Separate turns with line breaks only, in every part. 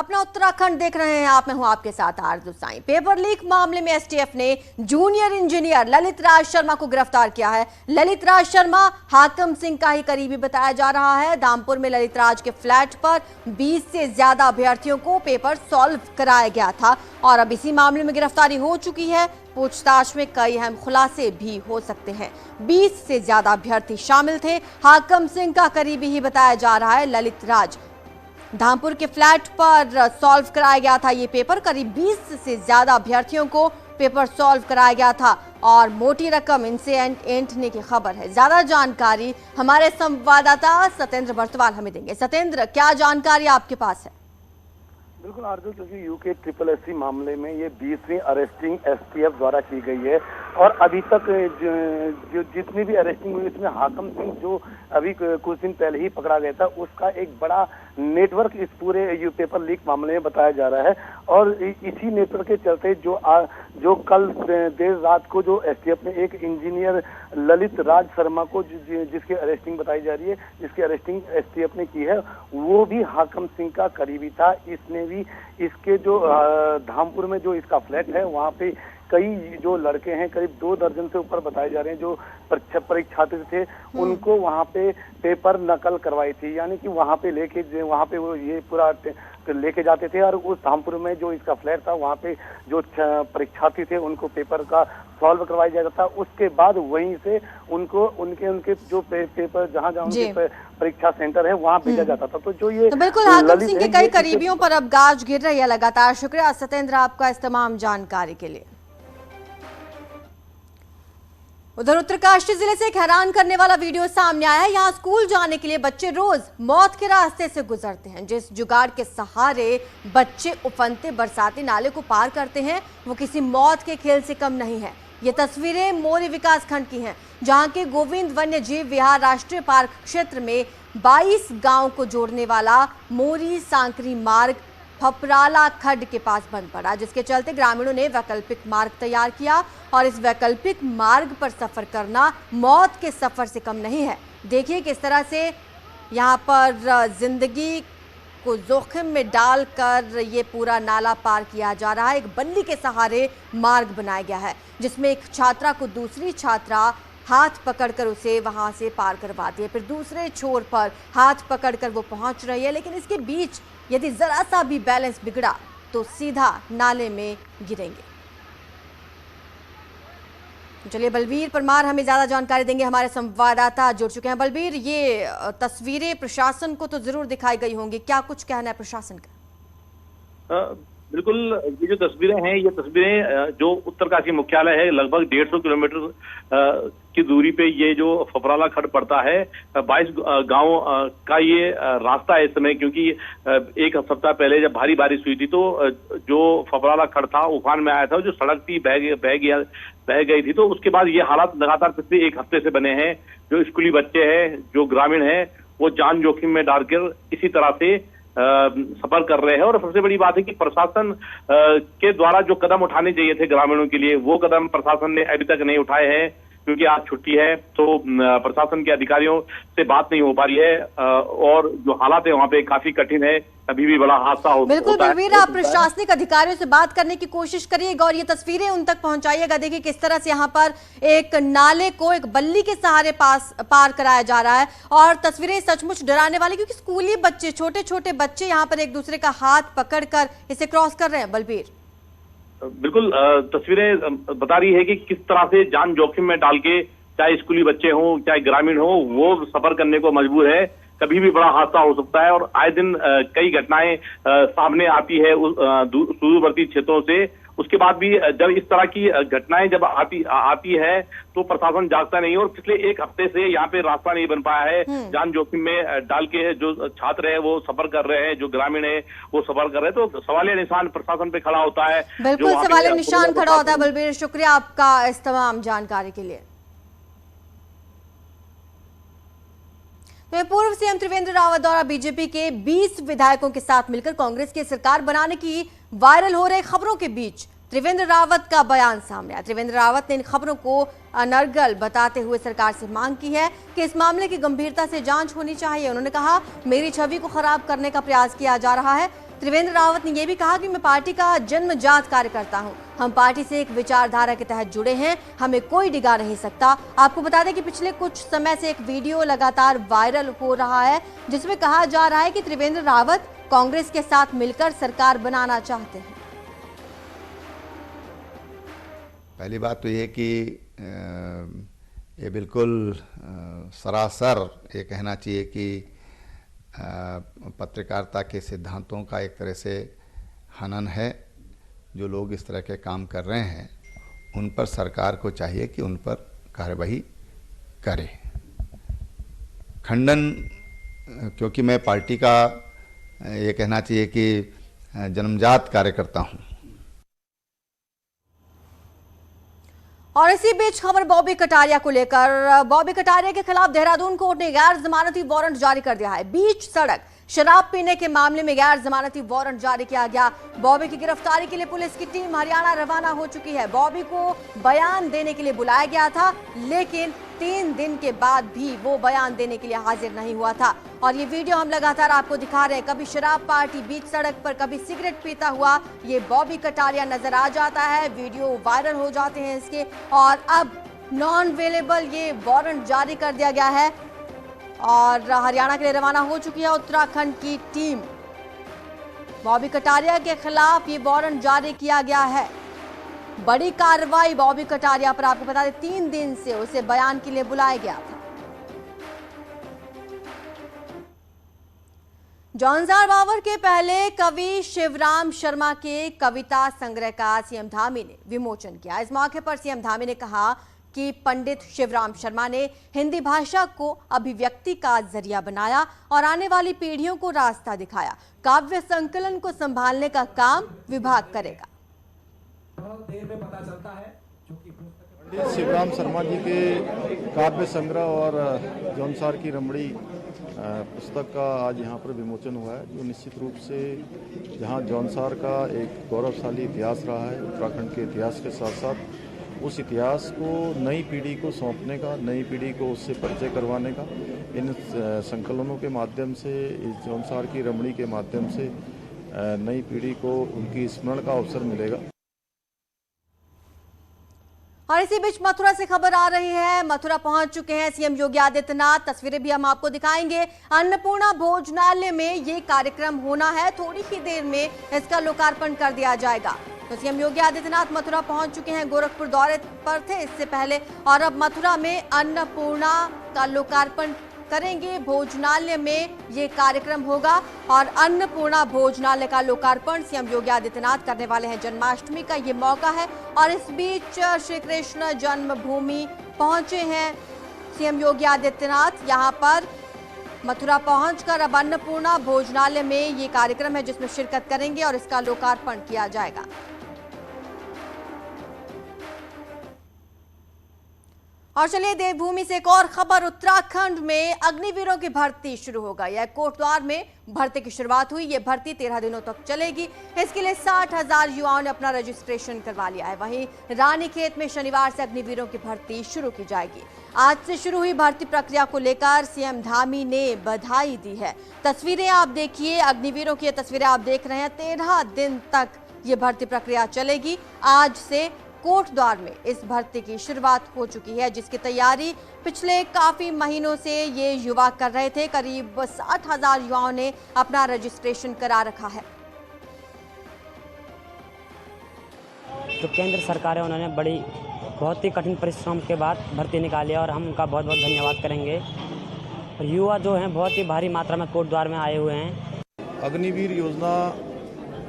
अपना उत्तराखंड देख रहे हैं आप। मैं हूं आपके साथ आरजू साईं। पेपर लीक मामले में एसटीएफ ने जूनियर इंजीनियर ललित राज शर्मा को गिरफ्तार किया है। ललित राज शर्मा हाकम सिंह का ही करीबी बताया जा रहा है। धामपुर में ललित राज के फ्लैट पर 20 से ज्यादा अभ्यर्थियों को पेपर सॉल्व कराया गया था और अब इसी मामले में गिरफ्तारी हो चुकी है। पूछताछ में कई अहम खुलासे भी हो सकते हैं। 20 से ज्यादा अभ्यर्थी शामिल थे। हाकम सिंह का करीबी ही बताया जा रहा है ललित राज। धामपुर के फ्लैट पर सॉल्व कराया गया था ये पेपर। करीब 20 से ज्यादा अभ्यर्थियों को पेपर सॉल्व कराया गया था और मोटी रकम इनसे ऐंठने की खबर है। ज्यादा जानकारी हमारे संवाददाता सत्येंद्र बर्तवाल हमें देंगे। सत्येंद्र, क्या जानकारी आपके पास है?
बिल्कुल आरजू, क्योंकि यूके ट्रिपल एससी मामले में ये 20वीं अरेस्टिंग एसटीएफ द्वारा की गई है और अभी तक जो जितनी भी अरेस्टिंग हुई उसमें हाकम सिंह जो अभी कुछ दिन पहले ही पकड़ा गया था उसका एक बड़ा नेटवर्क इस पूरे पेपर लीक मामले में बताया जा रहा है। और इसी नेटवर्क के चलते जो कल देर रात को जो एसटीएफ ने एक इंजीनियर ललित राज शर्मा को जिसकी अरेस्टिंग बताई जा रही है, जिसकी अरेस्टिंग एसटीएफ ने की है, वो भी हाकम सिंह का करीबी था। इसने भी इसके जो धामपुर में जो इसका फ्लैट है वहाँ पे कई जो लड़के हैं, करीब 2 दर्जन से ऊपर बताए जा रहे हैं, जो परीक्षार्थी थे, उनको वहाँ पे पेपर नकल करवाई थी। यानी कि वहाँ पे वो ये पूरा लेके जाते थे और उस धामपुर में जो इसका फ्लैट था वहाँ पे जो परीक्षार्थी थे उनको पेपर का सॉल्व करवाया जाता था। उसके बाद वहीं से उनको उनके जो पेपर जहाँ उनके परीक्षा सेंटर है वहाँ भेजा जाता था। तो जो ये
बिल्कुल हाकम सिंह के कई करीबियों पर अब गाज गिर रही है लगातार। शुक्रिया सत्येंद्र आपका इस तमाम जानकारी के लिए। उधर उत्तरकाशी जिले से एक हैरान करने वाला वीडियो सामने आया है। यहाँ स्कूल जाने के लिए बच्चे रोज मौत के रास्ते से गुजरते हैं। जिस जुगाड़ के सहारे बच्चे उफनते बरसाती नाले को पार करते हैं वो किसी मौत के खेल से कम नहीं है। ये तस्वीरें मोरी विकास खंड की हैं, जहाँ के गोविंद वन्य जीव विहार राष्ट्रीय पार्क क्षेत्र में 22 गांव को जोड़ने वाला मोरी सांकरी मार्ग फपराला खड्ड के पास बंद पड़ा, जिसके चलते ग्रामीणों ने वैकल्पिक मार्ग तैयार किया और इस वैकल्पिक मार्ग पर सफर करना मौत के सफर से कम नहीं है। देखिए किस तरह से यहाँ पर जिंदगी को जोखिम में डालकर ये पूरा नाला पार किया जा रहा है। एक बल्ली के सहारे मार्ग बनाया गया है जिसमें एक छात्रा को दूसरी छात्रा हाथ पकड़कर उसे वहां से पार करवाती है, फिर दूसरे छोर पर हाथ पकड़कर वो पहुंच रही है, लेकिन इसके बीच यदि जरा सा भी बैलेंस बिगड़ा तो सीधा नाले में गिरेंगे। चलिए बलबीर परमार हमें ज्यादा जानकारी देंगे, हमारे संवाददाता जुड़ चुके हैं। बलबीर, ये तस्वीरें प्रशासन को तो जरूर दिखाई गई होंगी, क्या कुछ कहना है प्रशासन का?
बिल्कुल, ये जो तस्वीरें हैं ये तस्वीरें जो उत्तरकाशी मुख्यालय है लगभग 150 किलोमीटर की दूरी पे ये जो फपराला खड्ड पड़ता है, 22 गांव का ये रास्ता है इस समय। क्योंकि एक सप्ताह पहले जब भारी बारिश हुई थी तो जो फपराला खड्ड था उफान में आया था, जो सड़क थी बह गई थी। तो उसके बाद ये हालात लगातार पिछले 1 हफ्ते से बने हैं। जो स्कूली बच्चे हैं, जो ग्रामीण हैं, वो जान जोखिम में डालकर इसी तरह से सफर कर रहे हैं। और सबसे बड़ी बात है कि प्रशासन के द्वारा जो कदम उठाने चाहिए थे ग्रामीणों के लिए, वो कदम प्रशासन ने अभी तक नहीं उठाए हैं। क्योंकि आज छुट्टी है तो प्रशासन के अधिकारियों से बात नहीं हो पा रही है और जो हालात है वहाँ पे काफी कठिन है। अभी भी बड़ा हादसा होता है।
बिल्कुल बलबीर, आप प्रशासनिक अधिकारियों से बात करने की कोशिश करिएगा और ये तस्वीरें उन तक पहुंचाइएगा। देखिए किस तरह से यहाँ पर एक नाले को एक बल्ली के सहारे पार कराया जा रहा है और तस्वीरें सचमुच डराने वाली, क्योंकि स्कूली बच्चे, छोटे छोटे बच्चे यहाँ पर एक दूसरे का हाथ पकड़कर इसे क्रॉस कर रहे हैं। बलबीर,
बिल्कुल, तस्वीरें बता रही है कि किस तरह से जान जोखिम में डाल के चाहे स्कूली बच्चे हों चाहे ग्रामीण हो, वो सफर करने को मजबूर है। कभी भी बड़ा हादसा हो सकता है और आए दिन कई घटनाएं सामने आती है सुदूरवर्ती क्षेत्रों से। उसके बाद भी जब इस तरह की घटनाएं जब आती है तो प्रशासन जागता नहीं। और पिछले 1 हफ्ते से यहाँ पे रास्ता नहीं बन पाया है। जान जोखिम में डाल के जो छात्र है वो सफर कर रहे हैं, जो ग्रामीण है वो सफर कर रहे हैं। तो सवालिया निशान प्रशासन पे खड़ा होता है।
बिल्कुल सवालिया निशान खड़ा होता है। बलबीर, शुक्रिया आपका इस तमाम जानकारी के लिए। पूर्व सीएम त्रिवेंद्र रावत द्वारा बीजेपी के 20 विधायकों के साथ मिलकर कांग्रेस की सरकार बनाने की वायरल हो रही खबरों के बीच त्रिवेंद्र रावत का बयान सामने आया। त्रिवेंद्र रावत ने इन खबरों को अनर्गल बताते हुए सरकार से मांग की है कि इस मामले की गंभीरता से जांच होनी चाहिए। उन्होंने कहा, मेरी छवि को खराब करने का प्रयास किया जा रहा है। त्रिवेंद्र रावत ने यह भी कहा कि मैं पार्टी का जन्मजात कार्यकर्ता हूं। हम पार्टी से एक विचारधारा के तहत जुड़े हैं, हमें कोई डिगा नहीं सकता। आपको बता दें कि पिछले कुछ समय से एक वीडियो लगातार वायरल हो रहा है जिसमें कहा जा रहा है कि त्रिवेंद्र रावत कांग्रेस के साथ मिलकर सरकार बनाना चाहते हैं।
पहली बात तो ये कि ये बिल्कुल सरासर ये कहना चाहिए कि पत्रकारिता के सिद्धांतों का एक तरह से हनन है। जो लोग इस तरह के काम कर रहे हैं उन पर सरकार को चाहिए कि उन पर कार्रवाई करे। खंडन, क्योंकि मैं पार्टी का ये कहना चाहिए कि जन्मजात कार्यकर्ता हूं।
और इसी बीच खबर बॉबी कटारिया को लेकर। बॉबी कटारिया के खिलाफ देहरादून कोर्ट ने गैर जमानती वारंट जारी कर दिया है। बीच सड़क शराब पीने के मामले में गैर जमानती वारंट जारी किया गया। बॉबी की गिरफ्तारी के लिए पुलिस की टीम हरियाणा रवाना हो चुकी है। बॉबी को बयान देने के लिए बुलाया गया था, लेकिन 3 दिन के बाद भी वो बयान देने के लिए हाजिर नहीं हुआ था। और ये वीडियो हम लगातार आपको दिखा रहे हैं। कभी शराब पार्टी बीच सड़क पर, कभी सिगरेट पीता हुआ ये बॉबी कटारिया नजर आ जाता है। वीडियो वायरल हो जाते हैं इसके। और अब नॉन अवेलेबल ये वारंट जारी कर दिया गया है और हरियाणा के लिए रवाना हो चुकी है उत्तराखंड की टीम। बॉबी कटारिया के खिलाफ ये वारंट जारी किया गया है। बड़ी कार्रवाई बॉबी कटारिया पर। आपको बता दें 3 दिन से उसे बयान के लिए बुलाया गया था। जौनसार बावर के पहले कवि शिवराम शर्मा के कविता संग्रह का सीएम धामी ने विमोचन किया। इस मौके पर सीएम धामी ने कहा कि पंडित शिवराम शर्मा ने हिंदी भाषा को अभिव्यक्ति का जरिया बनाया और आने वाली पीढ़ियों को रास्ता दिखाया। काव्य संकलन को संभालने का काम विभाग करेगा।
देर में पता चलता है
पंडित शिवराम शर्मा जी के काव्य संग्रह और जौनसार की रमणी पुस्तक का आज यहाँ पर विमोचन हुआ है, जो निश्चित रूप से जहाँ जौनसार का एक गौरवशाली इतिहास रहा है, उत्तराखंड के इतिहास के साथ साथ उस इतिहास को नई पीढ़ी को सौंपने का, नई पीढ़ी को उससे परिचय करवाने का इन संकलनों के माध्यम से, इस जौनसार की रमणी के माध्यम से नई पीढ़ी को उनकी स्मरण का अवसर मिलेगा।
और इसी बीच मथुरा से खबर आ रही है। मथुरा पहुंच चुके हैं सीएम योगी आदित्यनाथ। तस्वीरें भी हम आपको दिखाएंगे। अन्नपूर्णा भोजनालय में ये कार्यक्रम होना है। थोड़ी ही देर में इसका लोकार्पण कर दिया जाएगा। तो सीएम योगी आदित्यनाथ मथुरा पहुंच चुके हैं। गोरखपुर दौरे पर थे इससे पहले और अब मथुरा में अन्नपूर्णा का लोकार्पण करेंगे। भोजनालय में ये कार्यक्रम होगा और अन्नपूर्णा भोजनालय का लोकार्पण सीएम योगी आदित्यनाथ करने वाले हैं। जन्माष्टमी का ये मौका है और इस बीच श्री कृष्ण जन्मभूमि पहुंचे हैं सीएम योगी आदित्यनाथ। यहां पर मथुरा पहुंचकर अब अन्नपूर्णा भोजनालय में ये कार्यक्रम है जिसमें शिरकत करेंगे और इसका लोकार्पण किया जाएगा। और चलिए देवभूमि से एक और खबर। उत्तराखंड में अग्निवीरों की भर्ती शुरू हो गई है। कोटद्वार में भर्ती की शुरुआत हुई। ये भर्ती 13 दिनों तक चलेगी। इसके लिए 60,000 युवाओं ने अपना रजिस्ट्रेशन करवा लिया है। वहीं रानीखेत में शनिवार से अग्निवीरों की भर्ती शुरू की जाएगी। आज से शुरू हुई भर्ती प्रक्रिया को लेकर सीएम धामी ने बधाई दी है। तस्वीरें आप देखिए, अग्निवीरों की तस्वीरें आप देख रहे हैं। 13 दिन तक ये भर्ती प्रक्रिया चलेगी। आज से कोटद्वार में इस भर्ती की शुरुआत हो चुकी है, जिसकी तैयारी पिछले काफी महीनों से ये युवा कर रहे थे। करीब 60,000 युवाओं ने अपना रजिस्ट्रेशन करा रखा है।
जो केंद्र सरकार है उन्होंने बहुत ही कठिन परिश्रम के बाद भर्ती निकाली और हम उनका बहुत बहुत धन्यवाद करेंगे। और युवा जो हैं बहुत ही भारी मात्रा में कोटद्वार में आए हुए हैं।
अग्निवीर योजना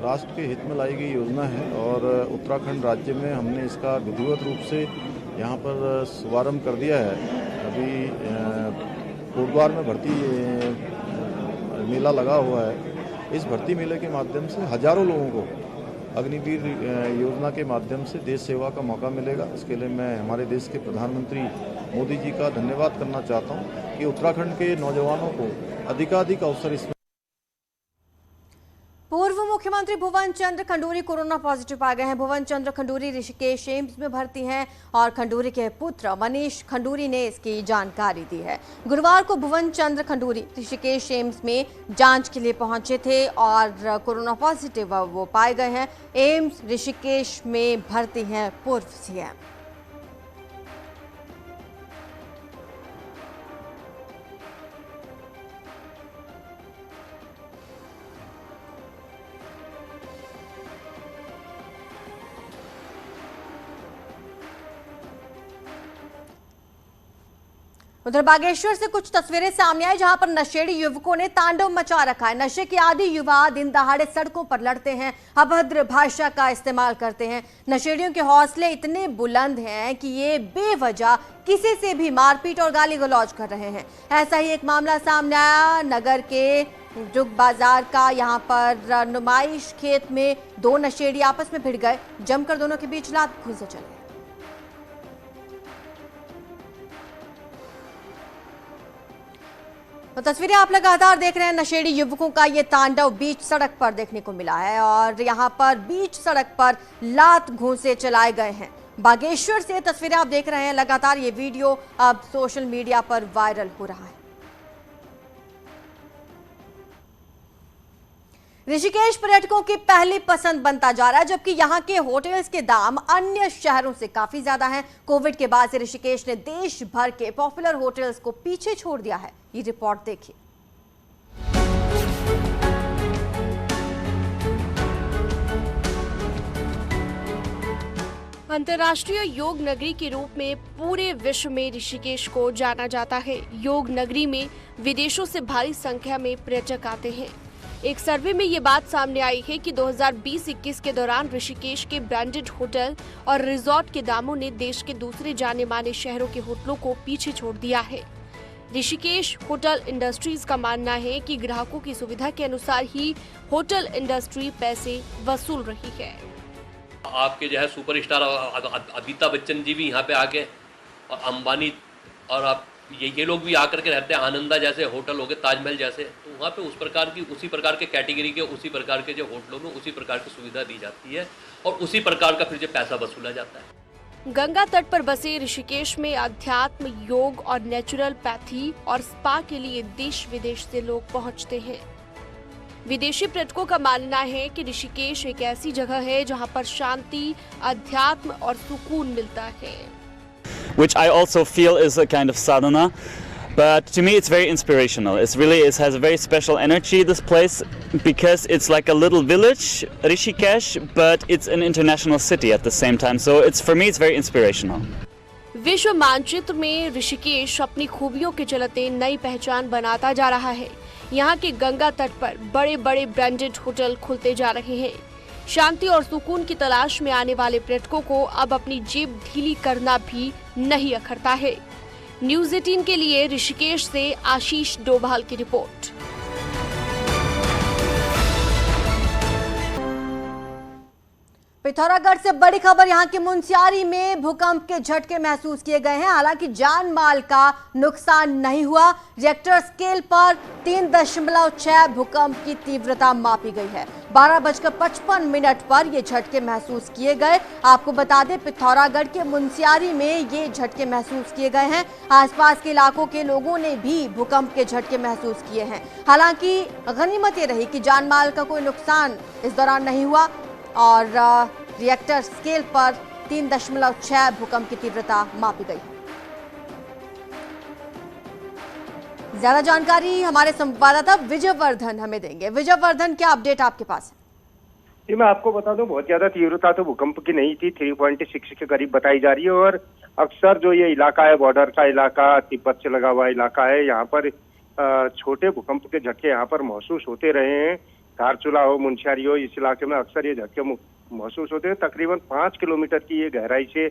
राष्ट्र के हित में लाई गई योजना है और उत्तराखंड राज्य में हमने इसका विधिवत रूप से यहाँ पर शुभारम्भ कर दिया है। अभी कोटद्वार में भर्ती मेला लगा हुआ है। इस भर्ती मेले के माध्यम से हजारों लोगों को अग्निवीर योजना के माध्यम से देश सेवा का मौका मिलेगा। इसके लिए मैं हमारे देश के प्रधानमंत्री मोदी जी का धन्यवाद करना चाहता हूँ कि उत्तराखंड के नौजवानों को अधिकाधिक अवसर इसमें।
पूर्व मुख्यमंत्री भुवन चंद्र खंडूरी कोरोना पॉजिटिव पाए गए हैं। भुवन चंद्र खंडूरी ऋषिकेश एम्स में भर्ती हैं और खंडूरी के पुत्र मनीष खंडूरी ने इसकी जानकारी दी है। गुरुवार को भुवन चंद्र खंडूरी ऋषिकेश एम्स में जांच के लिए पहुंचे थे और कोरोना पॉजिटिव वो पाए गए हैं। एम्स ऋषिकेश में भर्ती हैं पूर्व सीएम। उधर बागेश्वर से कुछ तस्वीरें सामने आई जहां पर नशेड़ी युवकों ने तांडव मचा रखा है। नशे के आदी युवा दिन दहाड़े सड़कों पर लड़ते हैं, अभद्र भाषा का इस्तेमाल करते हैं। नशेड़ियों के हौसले इतने बुलंद हैं कि ये बेवजह किसी से भी मारपीट और गाली गलौज कर रहे हैं। ऐसा ही एक मामला सामने आया नगर के जुग बाजार का। यहां पर नुमाइश खेत में दो नशेड़ी आपस में भिड़ गए, जमकर दोनों के बीच लात घुसे चले। तो तस्वीरें आप लगातार देख रहे हैं। नशेड़ी युवकों का ये तांडव बीच सड़क पर देखने को मिला है और यहाँ पर बीच सड़क पर लात घूंसे चलाए गए हैं। बागेश्वर से तस्वीरें आप देख रहे हैं। लगातार ये वीडियो अब सोशल मीडिया पर वायरल हो रहा है। ऋषिकेश पर्यटकों की पहली पसंद बनता जा रहा है, जबकि यहाँ के होटल्स के दाम अन्य शहरों से काफी ज्यादा हैं। कोविड के बाद से ऋषिकेश ने देश भर के पॉपुलर होटल्स को पीछे छोड़ दिया है। ये रिपोर्ट देखिए।
अंतर्राष्ट्रीय योग नगरी के रूप में पूरे विश्व में ऋषिकेश को जाना जाता है। योग नगरी में विदेशों से भारी संख्या में पर्यटक आते हैं। एक सर्वे में ये बात सामने आई है कि 2020-21 के दौरान ऋषिकेश के ब्रांडेड होटल और रिजॉर्ट के दामों ने देश के दूसरे जाने माने शहरों के होटलों को पीछे छोड़ दिया है। ऋषिकेश होटल इंडस्ट्रीज का मानना है कि ग्राहकों की सुविधा के अनुसार ही होटल इंडस्ट्री पैसे वसूल रही है।
आपके जो है सुपरस्टार अमिताभ बच्चन जी भी यहाँ पे आके और अंबानी और आप ये लोग भी आकर के रहते हैं। आनंदा जैसे होटल हो गए, ताजमहल जैसे, तो वहाँ पे उसी प्रकार के कैटेगरी के उसी प्रकार के जो होटलों में उसी प्रकार की सुविधा दी जाती है और उसी प्रकार का फिर जो पैसा वसूला जाता है।
गंगा तट पर बसे ऋषिकेश में अध्यात्म, योग और नेचुरोपैथी और स्पा के लिए देश विदेश से लोग पहुँचते हैं। विदेशी पर्यटकों का मानना है कि ऋषिकेश एक ऐसी जगह है जहाँ पर शांति, अध्यात्म और सुकून मिलता है।
Which I also feel is a kind of sadhana, but to me it's very inspirational. It has a very special energy, this place, because it's like a little village, Rishikesh, but it's an international city at the same time. So for me it's very inspirational.
विश्व मानचित्र में ऋषिकेश अपनी खूबियों के चलते नई पहचान बनाता जा रहा है। यहाँ के गंगा तट पर बड़े बड़े ब्रांडेड होटल खुलते जा रहे हैं। शांति और सुकून की तलाश में आने वाले पर्यटकों को अब अपनी जेब ढीली करना भी नहीं अखरता है। न्यूज़ 18 के लिए ऋषिकेश से आशीष डोभाल की रिपोर्ट।
पिथौरागढ़ से बड़ी खबर। यहां के मुनस्यारी में भूकंप के झटके महसूस किए गए हैं। हालांकि जान माल का नुकसान नहीं हुआ। रिएक्टर स्केल पर 3.6 भूकंप की तीव्रता मापी गई है। 12:55 पर ये झटके महसूस किए गए। आपको बता दें, पिथौरागढ़ के मुनस्यारी में ये झटके महसूस किए गए हैं। आसपास के इलाकों के लोगों ने भी भूकंप के झटके महसूस किए हैं। हालांकि गनीमत ये रही कि जान माल का कोई नुकसान इस दौरान नहीं हुआ और रिएक्टर स्केल पर 3.6 भूकंप की तीव्रता मापी गई। ज्यादा जानकारी हमारे संवाददाता विजयवर्धन हमें देंगे। विजयवर्धन, क्या अपडेट आपके पास है?
जी, मैं आपको बता दूं, बहुत ज्यादा तीव्रता तो भूकंप की नहीं थी। 3.6 के करीब बताई जा रही है और अक्सर जो ये इलाका है, बॉर्डर का इलाका, तिब्बत से लगा हुआ इलाका है, यहाँ पर छोटे भूकंप के झटके यहाँ पर महसूस होते रहे हैं। धारचूला हो, मुनस्यारी हो, इस इलाके में अक्सर ये झटके महसूस होते हैं। तकरीबन 5 किलोमीटर की ये गहराई से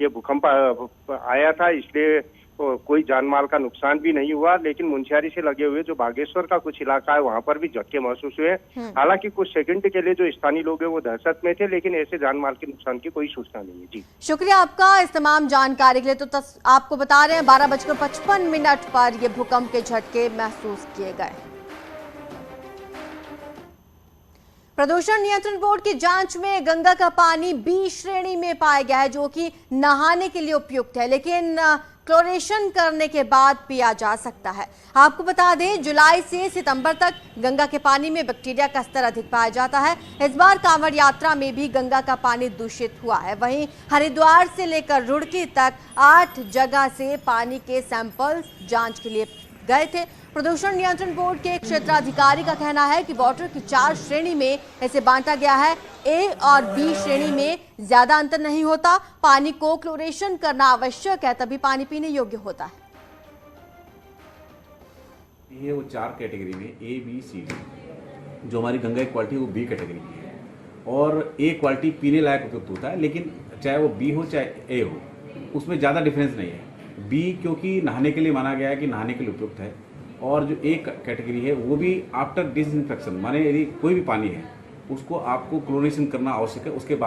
ये भूकंप आया था, इसलिए कोई जानमाल का नुकसान भी नहीं हुआ। लेकिन मुनस्यारी से लगे हुए जो बागेश्वर का कुछ इलाका है, वहां पर भी झटके महसूस हुए। हालांकि कुछ सेकंड के लिए जो स्थानीय लोग हैं वो दहशत में थे, लेकिन ऐसे जानमाल के नुकसान की कोई सूचना नहीं है। जी,
शुक्रिया आपका इस तमाम जानकारी के लिए। तो आपको बता रहे हैं 12:55 पर ये भूकंप के झटके महसूस किए गए। प्रदूषण नियंत्रण बोर्ड की जांच में गंगा का पानी बी श्रेणी में पाया गया है, जो कि नहाने के लिए उपयुक्त है, लेकिन क्लोरेशन करने के बाद पिया जा सकता है। आपको बता दें, जुलाई से सितंबर तक गंगा के पानी में बैक्टीरिया का स्तर अधिक पाया जाता है। इस बार कांवड़ यात्रा में भी गंगा का पानी दूषित हुआ है। वहीं हरिद्वार से लेकर रुड़की तक 8 जगह से पानी के सैंपल्स जांच के लिए गए थे। प्रदूषण नियंत्रण बोर्ड के क्षेत्राधिकारी का कहना है कि वाटर की 4 श्रेणी में इसे बांटा गया है। ए और बी श्रेणी में ज्यादा अंतर नहीं होता। पानी को क्लोरेशन करना आवश्यक है, तभी पानी पीने योग्य होता है।
ये वो 4 कैटेगरी में ए बी सी डी, जो हमारी गंगा की क्वालिटी वो बी कैटेगरी की है और ए क्वालिटी पीने लायक उपयुक्त होता है, लेकिन चाहे वो बी हो चाहे ए हो, उसमें ज़्यादा डिफरेंस नहीं है। बी क्योंकि नहाने के लिए माना गया है कि नहाने के लिए उपयुक्त है, और जो ए कैटेगरी है वो भी आफ्टर डिसइंफेक्शन, माने यदि कोई भी पानी है उसको आपको क्लोरीनेशन करना आवश्यक है, उसके बाद